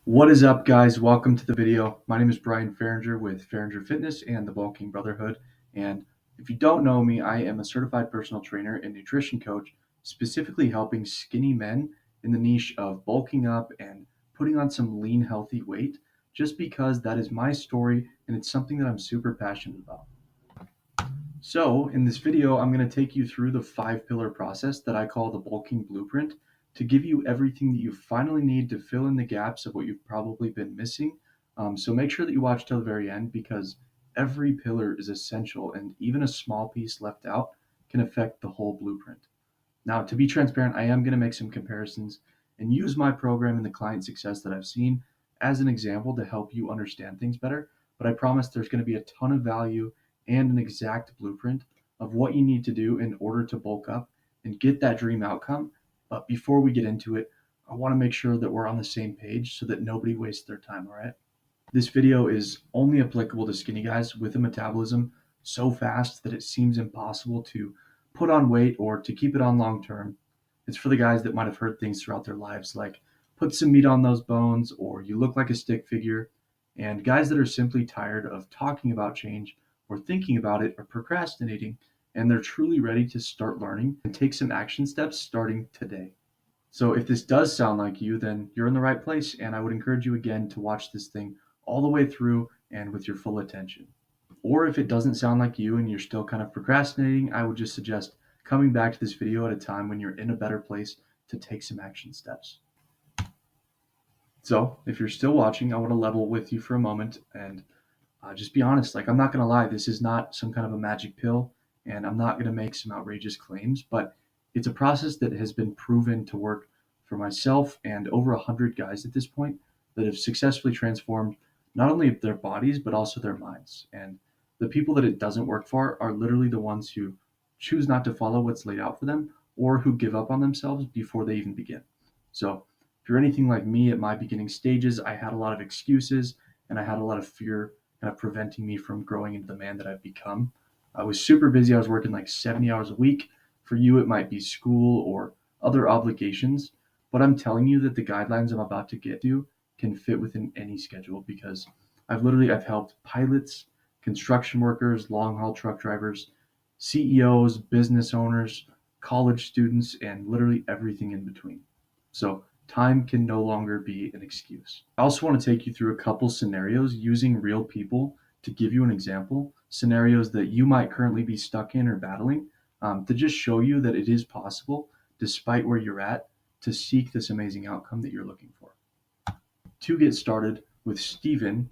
What is up, guys? Welcome to the video. My name is Brian Farringer with Farringer Fitness and the Bulking Brotherhood. And if you don't know me, I am a certified personal trainer and nutrition coach, specifically helping skinny men in the niche of bulking up and putting on some lean, healthy weight, just because that is my story and it's something that I'm super passionate about. So, in this video, I'm going to take you through the 5 pillar process that I call the bulking blueprint to give you everything that you finally need to fill in the gaps of what you've probably been missing. So, make sure that you watch till the very end because every pillar is essential, and even a small piece left out can affect the whole blueprint. Now, to be transparent, I am going to make some comparisons and use my program and the client success that I've seen as an example to help you understand things better. But I promise there's going to be a ton of value and an exact blueprint of what you need to do in order to bulk up and get that dream outcome. But before we get into it, I want to make sure that we're on the same page so that nobody wastes their time, all right? This video is only applicable to skinny guys with a metabolism so fast that it seems impossible to put on weight or to keep it on long term. It's for the guys that might have heard things throughout their lives like put some meat on those bones or you look like a stick figure, and guys that are simply tired of talking about change or thinking about it or procrastinating, and they're truly ready to start learning and take some action steps starting today. So if this does sound like you, then you're in the right place, and I would encourage you again to watch this thing all the way through and with your full attention. Or if it doesn't sound like you and you're still kind of procrastinating, I would just suggest coming back to this video at a time when you're in a better place to take some action steps. So if you're still watching, I want to level with you for a moment and just be honest. Like, I'm not going to lie, this is not some kind of a magic pill, and I'm not going to make some outrageous claims, but it's a process that has been proven to work for myself and over 100 guys at this point that have successfully transformed not only their bodies, but also their minds. And the people that it doesn't work for are literally the ones who choose not to follow what's laid out for them or who give up on themselves before they even begin. So, if you're anything like me at my beginning stages, I had a lot of excuses and I had a lot of fear kind of preventing me from growing into the man that I've become. I was super busy. I was working like 70 hours a week. For you, it might be school or other obligations. But I'm telling you that the guidelines I'm about to get to can fit within any schedule because I've helped pilots, construction workers, long haul truck drivers, CEOs, business owners, college students, and literally everything in between. So time can no longer be an excuse. I also want to take you through a couple scenarios using real people to give you an example, scenarios that you might currently be stuck in or battling, to just show you that it is possible, despite where you're at, to seek this amazing outcome that you're looking for. To get started with Steven,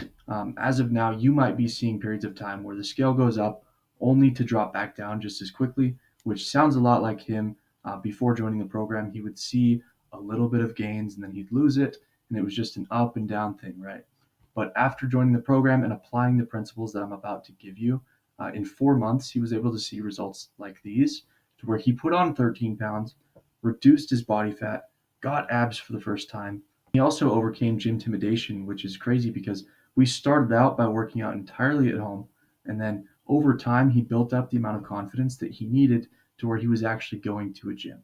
as of now, you might be seeing periods of time where the scale goes up only to drop back down just as quickly, which sounds a lot like him. Before joining the program, he would see a little bit of gains and then he'd lose it, and it was just an up and down thing, right? But after joining the program and applying the principles that I'm about to give you, in 4 months, he was able to see results like these, to where he put on 13 pounds, reduced his body fat, got abs for the first time. He also overcame gym intimidation, which is crazy because we started out by working out entirely at home. And then over time, he built up the amount of confidence that he needed to where he was actually going to a gym.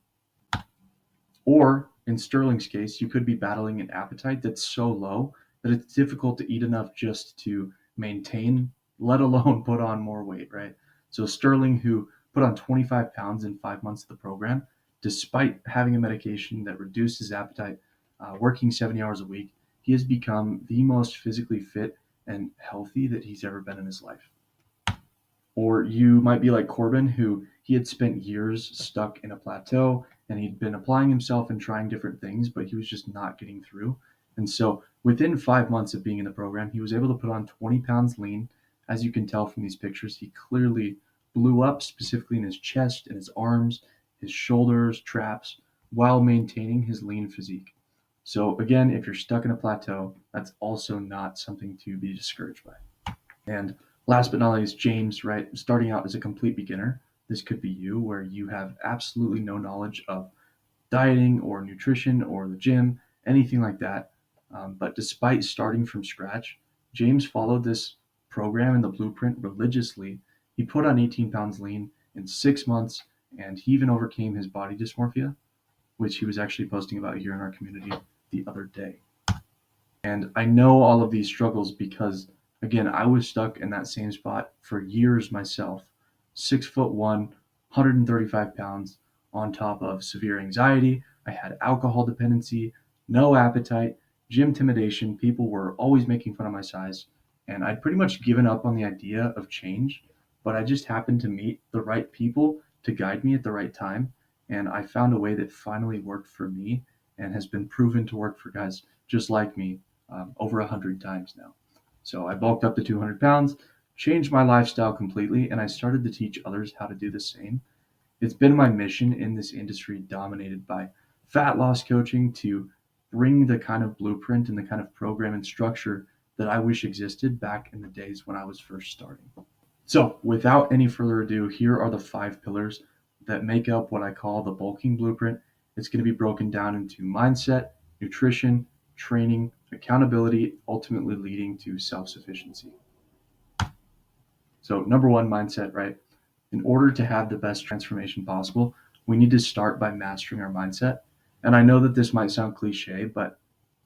Or in Sterling's case, you could be battling an appetite that's so low that it's difficult to eat enough just to maintain, let alone put on more weight, right? So Sterling, who put on 25 pounds in 5 months of the program, despite having a medication that reduced his appetite, working 70 hours a week, he has become the most physically fit and healthy that he's ever been in his life. Or you might be like Corbin, who he had spent years stuck in a plateau and he'd been applying himself and trying different things, but he was just not getting through. And so within 5 months of being in the program, he was able to put on 20 pounds lean. As you can tell from these pictures, he clearly blew up specifically in his chest and his arms, his shoulders, traps, while maintaining his lean physique. So again, if you're stuck in a plateau, that's also not something to be discouraged by. And last but not least, James, right? Starting out as a complete beginner. This could be you, where you have absolutely no knowledge of dieting or nutrition or the gym, anything like that. But despite starting from scratch, James followed this program and the blueprint religiously. He put on 18 pounds lean in 6 months, and he even overcame his body dysmorphia, which he was actually posting about here in our community the other day. And I know all of these struggles because, again, I was stuck in that same spot for years myself. 6'1", 135 pounds, on top of severe anxiety. I had alcohol dependency, no appetite, gym intimidation. People were always making fun of my size. And I'd pretty much given up on the idea of change, but I just happened to meet the right people to guide me at the right time. And I found a way that finally worked for me and has been proven to work for guys just like me over 100 times now. So I bulked up to 200 pounds, changed my lifestyle completely, and I started to teach others how to do the same. It's been my mission in this industry dominated by fat loss coaching to bring the kind of blueprint and the kind of program and structure that I wish existed back in the days when I was first starting. So, without any further ado, here are the 5 pillars that make up what I call the bulking blueprint. It's going to be broken down into mindset, nutrition, training, accountability, ultimately leading to self sufficiency. So, number one, mindset, right? In order to have the best transformation possible, we need to start by mastering our mindset. And I know that this might sound cliche, but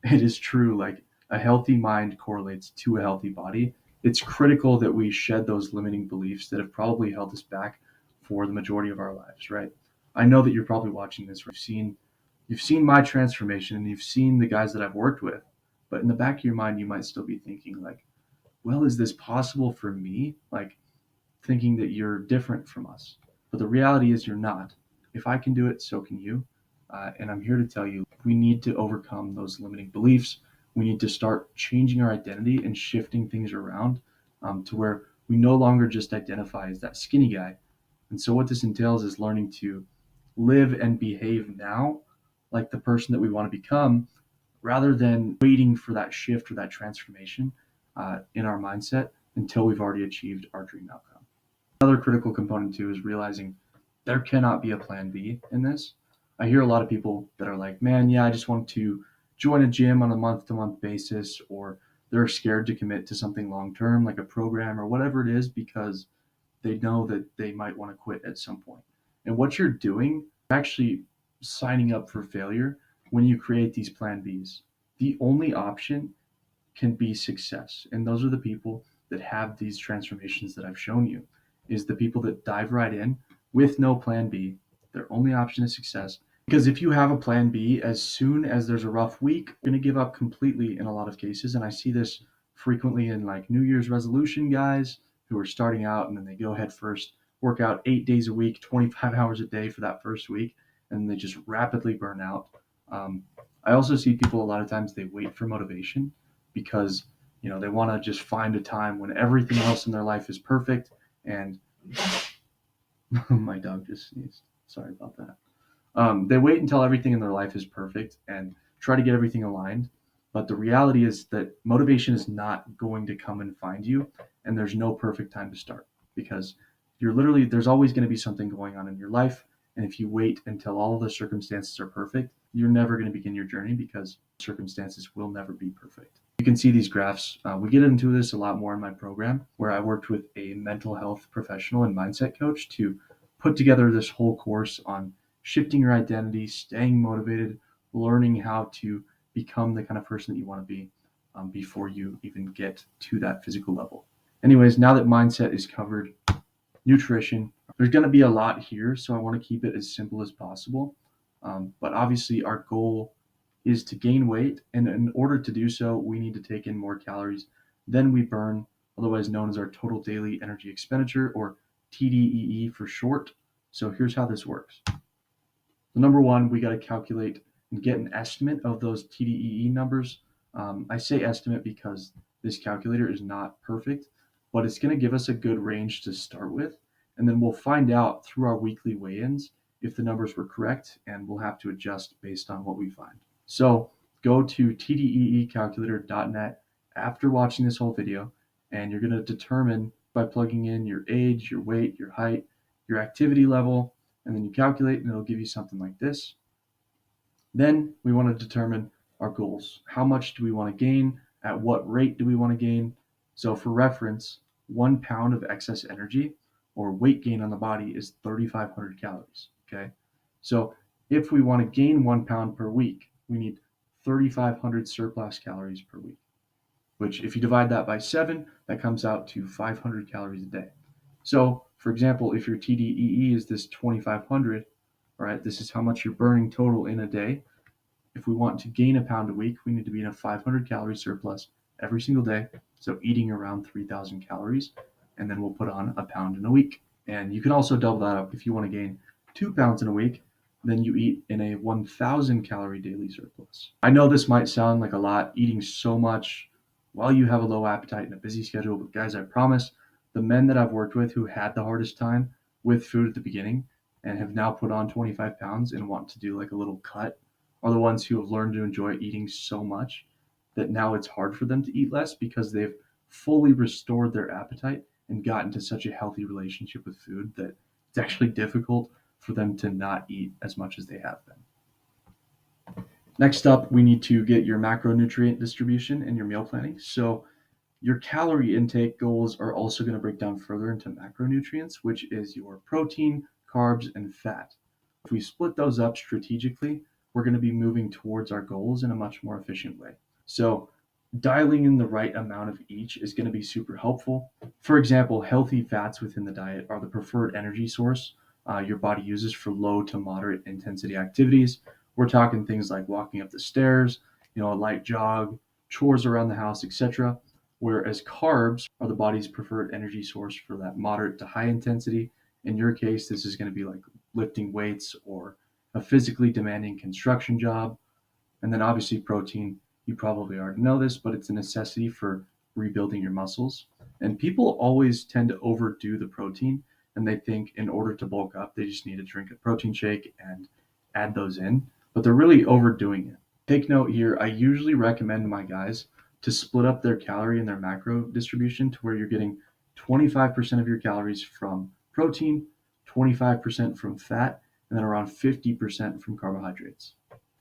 it is true. Like, a healthy mind correlates to a healthy body. It's critical that we shed those limiting beliefs that have probably held us back for the majority of our lives, right? I know that you're probably watching this. You've seen my transformation and you've seen the guys that I've worked with, but in the back of your mind, you might still be thinking like, well, is this possible for me? Like, thinking that you're different from us. But the reality is you're not. If I can do it, so can you. And I'm here to tell you, we need to overcome those limiting beliefs. We need to start changing our identity and shifting things around to where we no longer just identify as that skinny guy. And so what this entails is learning to live and behave now like the person that we want to become rather than waiting for that shift or that transformation in our mindset until we've already achieved our dream outcome. Another critical component too is realizing there cannot be a plan B in this. I hear a lot of people that are like, man, yeah, I just want to join a gym on a month to month basis, or they're scared to commit to something long term, like a program or whatever it is, because they know that they might want to quit at some point. And what you're doing, you're actually signing up for failure when you create these plan Bs. The only option can be success. And those are the people that have these transformations that I've shown you, is the people that dive right in with no plan B. Their only option is success. Because if you have a plan B, as soon as there's a rough week, you're going to give up completely in a lot of cases. And I see this frequently in like New Year's resolution guys who are starting out and then they go head first, work out 8 days a week, 25 hours a day for that first week, and they just rapidly burn out. I also see people a lot of times they wait for motivation because they want to just find a time when everything else in their life is perfect. And my dog just sneezed. Sorry about that. They wait until everything in their life is perfect and try to get everything aligned. But the reality is that motivation is not going to come and find you, and there's no perfect time to start because there's always going to be something going on in your life. And if you wait until all of the circumstances are perfect, you're never going to begin your journey because circumstances will never be perfect. You can see these graphs. We get into this a lot more in my program where I worked with a mental health professional and mindset coach to put together this whole course on shifting your identity, staying motivated, learning how to become the kind of person that you want to be before you even get to that physical level. Anyways, now that mindset is covered, nutrition, there's going to be a lot here, so I want to keep it as simple as possible. But obviously, our goal is to gain weight, and in order to do so, we need to take in more calories than we burn, otherwise known as our total daily energy expenditure, or TDEE for short. So here's how this works. So number one, we got to calculate and get an estimate of those TDEE numbers. I say estimate because this calculator is not perfect, but it's going to give us a good range to start with. And then we'll find out through our weekly weigh-ins if the numbers were correct, and we'll have to adjust based on what we find. So go to tdeecalculator.net after watching this whole video, and you're going to determine by plugging in your age, your weight, your height, your activity level, and then you calculate and it'll give you something like this. Then we want to determine our goals. How much do we want to gain? At what rate do we want to gain? So for reference, 1 pound of excess energy or weight gain on the body is 3,500 calories. Okay. So if we want to gain 1 pound per week, we need 3,500 surplus calories per week, which if you divide that by 7, that comes out to 500 calories a day. So, for example, if your TDEE is this 2,500, right, this is how much you're burning total in a day. If we want to gain a pound a week, we need to be in a 500 calorie surplus every single day. So eating around 3,000 calories, and then we'll put on a pound in a week. And you can also double that up if you want to gain 2 pounds in a week, then you eat in a 1,000 calorie daily surplus. I know this might sound like a lot, eating so much while you have a low appetite and a busy schedule, but guys, I promise the men that I've worked with who had the hardest time with food at the beginning and have now put on 25 pounds and want to do like a little cut are the ones who have learned to enjoy eating so much that now it's hard for them to eat less because they've fully restored their appetite and gotten to such a healthy relationship with food that it's actually difficult for them to not eat as much as they have been. Next up, we need to get your macronutrient distribution and your meal planning. So your calorie intake goals are also going to break down further into macronutrients, which is your protein, carbs, and fat. If we split those up strategically, we're going to be moving towards our goals in a much more efficient way. So dialing in the right amount of each is going to be super helpful. For example, healthy fats within the diet are the preferred energy source your body uses for low to moderate intensity activities. We're talking things like walking up the stairs, a light jog, chores around the house, etc. Whereas carbs are the body's preferred energy source for that moderate to high intensity. In your case, this is going to be like lifting weights or a physically demanding construction job. And then obviously protein, you probably already know this, but it's a necessity for rebuilding your muscles. And people always tend to overdo the protein and they think in order to bulk up, they just need to drink a protein shake and add those in, but they're really overdoing it. Take note here, I usually recommend my guys to split up their calorie and their macro distribution to where you're getting 25% of your calories from protein, 25% from fat, and then around 50% from carbohydrates.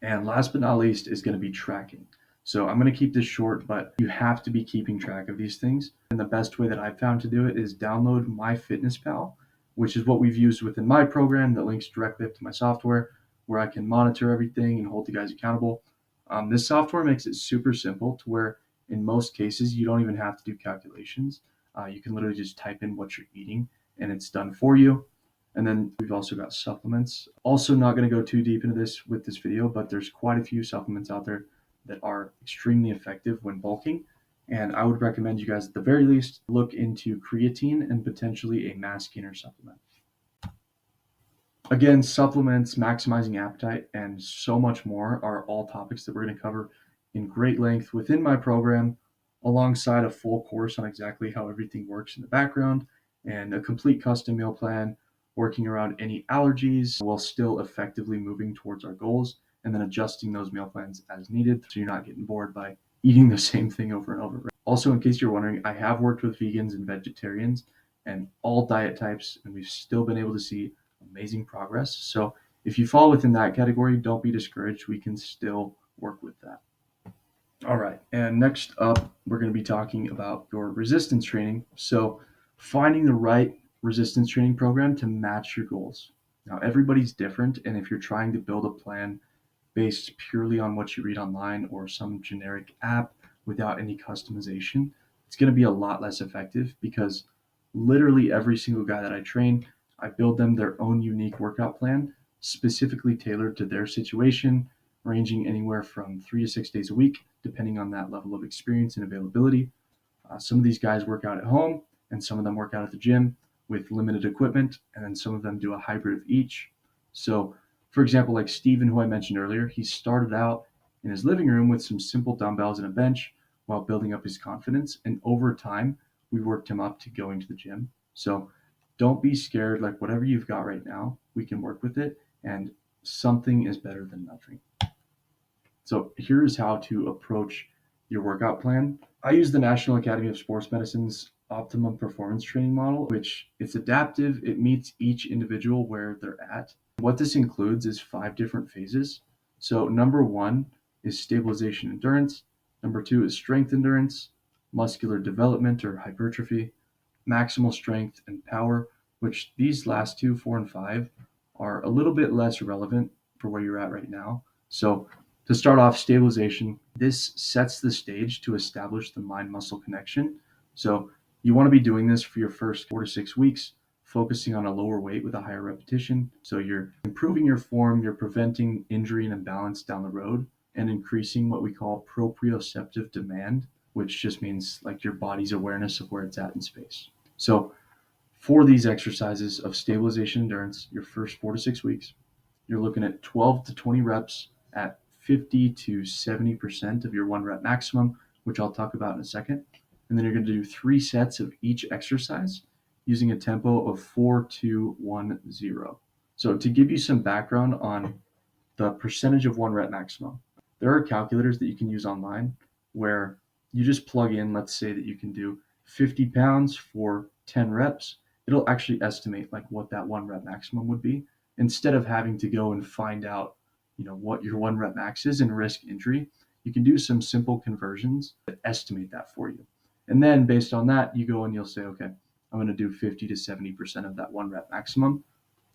And last but not least is going to be tracking. So I'm going to keep this short, but you have to be keeping track of these things. And the best way that I've found to do it is download MyFitnessPal, which is what we've used within my program that links directly up to my software where I can monitor everything and hold you guys accountable. This software makes it super simple to where in most cases you don't even have to do calculations. You can literally just type in what you're eating and it's done for you. And then we've also got supplements. Also not going to go too deep into this with this video, but there's quite a few supplements out there that are extremely effective when bulking. And I would recommend you guys at the very least look into creatine and potentially a mass gainer supplement. Again, supplements, maximizing appetite, and so much more are all topics that we're going to cover in great length within my program, alongside a full course on exactly how everything works in the background and a complete custom meal plan working around any allergies while still effectively moving towards our goals and then adjusting those meal plans as needed so you're not getting bored by eating the same thing over and over. Also, in case you're wondering, I have worked with vegans and vegetarians and all diet types, and we've still been able to see amazing progress. So if you fall within that category, don't be discouraged. We can still work with that. All right, and next up, we're going to be talking about your resistance training. So finding the right resistance training program to match your goals. Now, everybody's different, and if you're trying to build a plan based purely on what you read online or some generic app without any customization, it's going to be a lot less effective because literally every single guy that I train, I build them their own unique workout plan specifically tailored to their situation, ranging anywhere from 3 to 6 days a week, depending on that level of experience and availability. Some of these guys work out at home, and some of them work out at the gym with limited equipment, and then some of them do a hybrid of each. So, for example, like Steven, who I mentioned earlier, he started out in his living room with some simple dumbbells and a bench while building up his confidence. And over time, we worked him up to going to the gym. So don't be scared. Like whatever you've got right now, we can work with it. And something is better than nothing. So here's how to approach your workout plan. I use the National Academy of Sports Medicine's optimum performance training model, which it's adaptive. It meets each individual where they're at. What this includes is 5 different phases. So number 1 is stabilization endurance. Number 2 is strength endurance, muscular development or hypertrophy, maximal strength and power, which these last two, 4 and 5, are a little bit less relevant for where you're at right now. So To start off, stabilization. This sets the stage to establish the mind-muscle connection. So you want to be doing this for your first 4 to 6 weeks, focusing on a lower weight with a higher repetition. So you're improving your form, you're preventing injury and imbalance down the road, and increasing what we call proprioceptive demand, which just means like your body's awareness of where it's at in space. So for these exercises of stabilization endurance, your first 4 to 6 weeks, you're looking at 12 to 20 reps at 50 to 70% of your 1 rep maximum, which I'll talk about in a second. And then you're going to do 3 sets of each exercise using a tempo of 4-2-1-0. So to give you some background on the percentage of 1 rep maximum, there are calculators that you can use online where you just plug in, let's say that you can do 50 pounds for 10 reps. It'll actually estimate like what that 1 rep maximum would be, instead of having to go and find out, what your 1 rep max is and risk injury. You can do some simple conversions that estimate that for you. And then based on that, you go and you'll say, okay, I'm going to do 50 to 70% of that 1 rep maximum.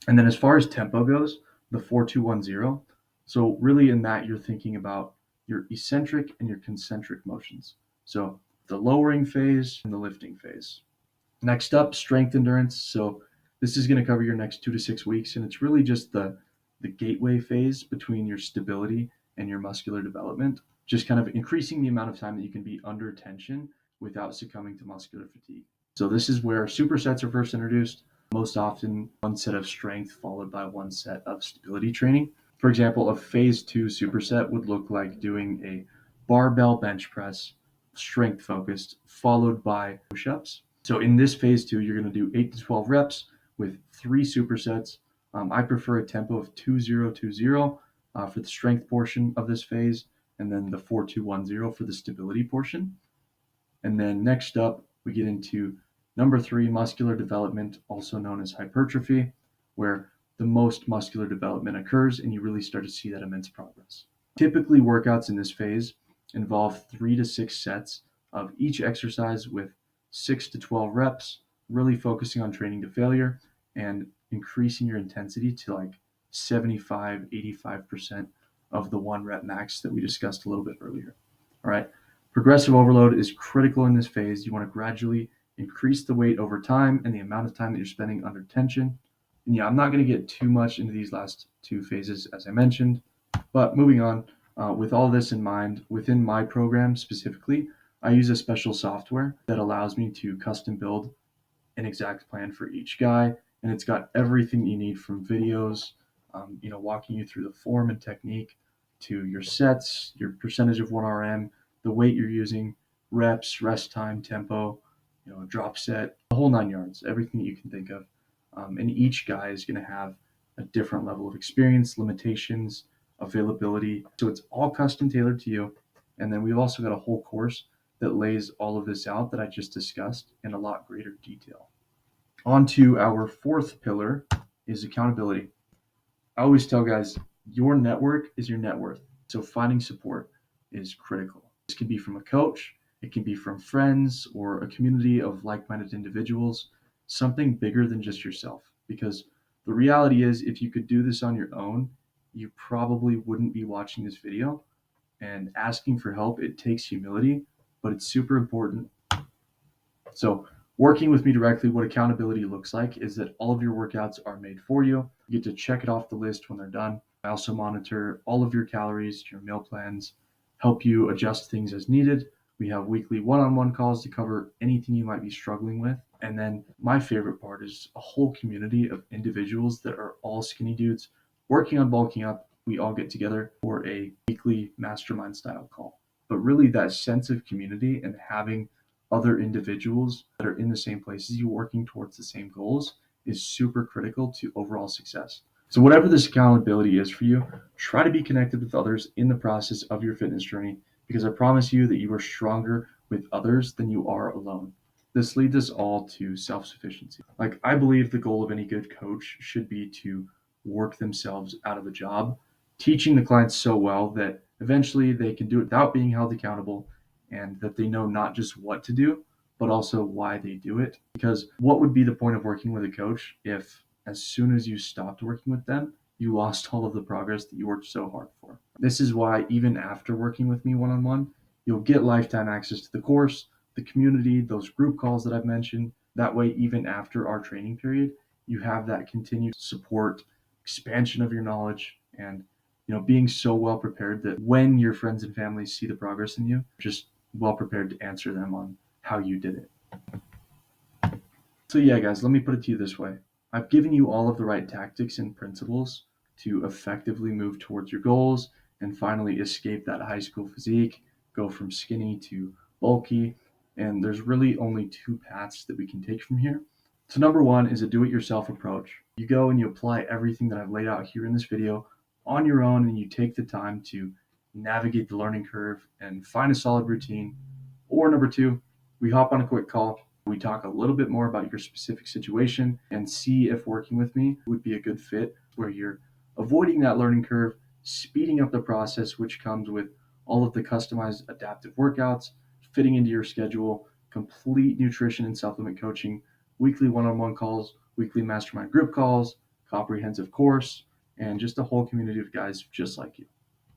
And then as far as tempo goes, the 4-2-1-0. So really in that, you're thinking about your eccentric and your concentric motions. So the lowering phase and the lifting phase. Next up, strength endurance. So this is going to cover your next 2 to 6 weeks, and it's really just the gateway phase between your stability and your muscular development, just kind of increasing the amount of time that you can be under tension without succumbing to muscular fatigue. So this is where supersets are first introduced, most often 1 set of strength followed by 1 set of stability training. For example, a phase 2 superset would look like doing a barbell bench press, strength focused, followed by push-ups. So in this phase 2, you're going to do 8 to 12 reps with 3 supersets. I prefer a tempo of 2-0-2-0 for the strength portion of this phase, and then the 4-2-1-0 for the stability portion. And then next up, we get into number 3, muscular development, also known as hypertrophy, where the most muscular development occurs and you really start to see that immense progress. Typically, workouts in this phase involve 3 to 6 sets of each exercise with 6 to 12 reps, really focusing on training to failure and increasing your intensity to like 75-85% of the 1 rep max that we discussed a little bit earlier. All right. Progressive overload is critical in this phase. You want to gradually increase the weight over time and the amount of time that you're spending under tension. And yeah, I'm not going to get too much into these last 2 phases, as I mentioned, but moving on, with all this in mind, within my program specifically, I use a special software that allows me to custom build an exact plan for each guy. And it's got everything you need from videos, walking you through the form and technique, to your sets, your percentage of 1 RM, the weight you're using, reps, rest time, tempo, drop set, the whole 9 yards, everything that you can think of. And each guy is going to have a different level of experience, limitations, availability. So it's all custom tailored to you. And then we've also got a whole course that lays all of this out that I just discussed in a lot greater detail. On to our 4th pillar is accountability. I always tell guys, your network is your net worth. So finding support is critical. This can be from a coach, it can be from friends or a community of like-minded individuals, something bigger than just yourself. Because the reality is, if you could do this on your own, you probably wouldn't be watching this video. And asking for help, it takes humility, but it's super important. So working with me directly, what accountability looks like is that all of your workouts are made for you. You get to check it off the list when they're done. I also monitor all of your calories, your meal plans, help you adjust things as needed. We have weekly one-on-one calls to cover anything you might be struggling with. And then my favorite part is a whole community of individuals that are all skinny dudes working on bulking up. We all get together for a weekly mastermind style call. But really that sense of community and having other individuals that are in the same place as you working towards the same goals is super critical to overall success. So whatever this accountability is for you, try to be connected with others in the process of your fitness journey, because I promise you that you are stronger with others than you are alone. This leads us all to self-sufficiency. Like, I believe the goal of any good coach should be to work themselves out of a job, teaching the clients so well that eventually they can do it without being held accountable, and that they know not just what to do, but also why they do it. Because what would be the point of working with a coach if as soon as you stopped working with them, you lost all of the progress that you worked so hard for. This is why, even after working with me one on one, you'll get lifetime access to the course, the community, those group calls that I've mentioned. That way, even after our training period, you have that continued support, expansion of your knowledge, and being so well prepared that when your friends and family see the progress in you, just well prepared to answer them on how you did it. So yeah, guys, let me put it to you this way. I've given you all of the right tactics and principles to effectively move towards your goals and finally escape that high school physique, go from skinny to bulky. And there's really only two paths that we can take from here. So number one is a do-it-yourself approach. You go and you apply everything that I've laid out here in this video on your own, and you take the time to navigate the learning curve and find a solid routine. Or number two, we hop on a quick call. We talk a little bit more about your specific situation and see if working with me would be a good fit where you're avoiding that learning curve, speeding up the process, which comes with all of the customized adaptive workouts, fitting into your schedule, complete nutrition and supplement coaching, weekly one-on-one calls, weekly mastermind group calls, comprehensive course, and just a whole community of guys just like you.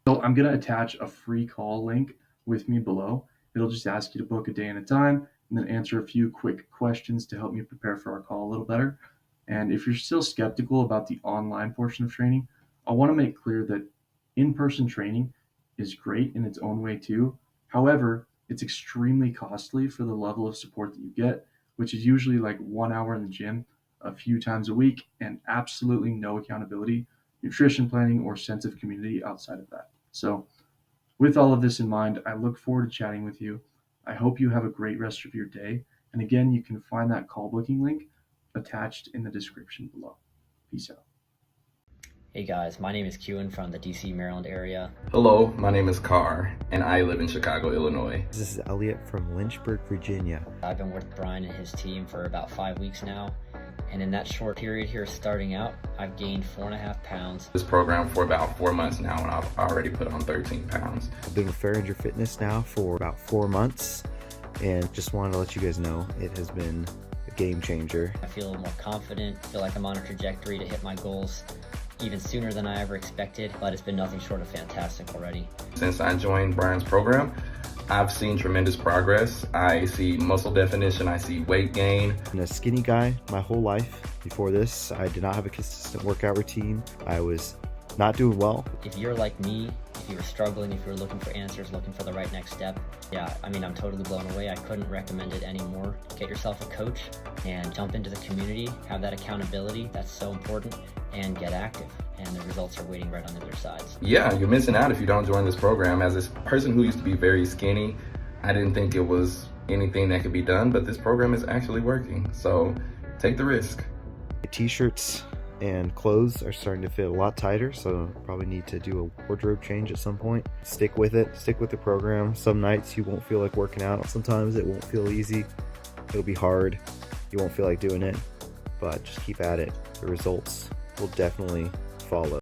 So I'm going to attach a free call link with me below. It'll just ask you to book a day and a time and then answer a few quick questions to help me prepare for our call a little better. And if you're still skeptical about the online portion of training, I want to make clear that in-person training is great in its own way too. However, it's extremely costly for the level of support that you get, which is usually like 1 hour in the gym a few times a week and absolutely no accountability, nutrition planning, or sense of community outside of that. So with all of this in mind, I look forward to chatting with you. I hope you have a great rest of your day. And again, you can find that call booking link attached in the description below. Peace out. Hey guys, my name is Kewan from the DC, Maryland area. Hello, my name is Carr, and I live in Chicago, Illinois. This is Elliot from Lynchburg, Virginia. I've been with Brian and his team for about 5 weeks now, and in that short period here starting out, I've gained 4.5 pounds. This program for about 4 months now, and I've already put on 13 pounds. I've been with Farringer Fitness now for about 4 months, and just wanted to let you guys know it has been a game changer. I feel more confident, feel like I'm on a trajectory to hit my goals even sooner than I ever expected, but it's been nothing short of fantastic already. Since I joined Brian's program, I've seen tremendous progress. I see muscle definition, I see weight gain. I'm a skinny guy my whole life. Before this, I did not have a consistent workout routine. I was not doing well. If you're like me, if you were struggling, if you were looking for answers, looking for the right next step, yeah, I mean, I'm totally blown away. I couldn't recommend it anymore. Get yourself a coach and jump into the community, have that accountability, that's so important, and get active. And the results are waiting right on the other side. Yeah, you're missing out if you don't join this program. As a person who used to be very skinny, I didn't think it was anything that could be done, but this program is actually working. So take the risk. T-shirts and clothes are starting to fit a lot tighter, so probably need to do a wardrobe change at some point. Stick with it, stick with the program. Some nights you won't feel like working out. Sometimes it won't feel easy. It'll be hard. You won't feel like doing it, but just keep at it. The results will definitely follow.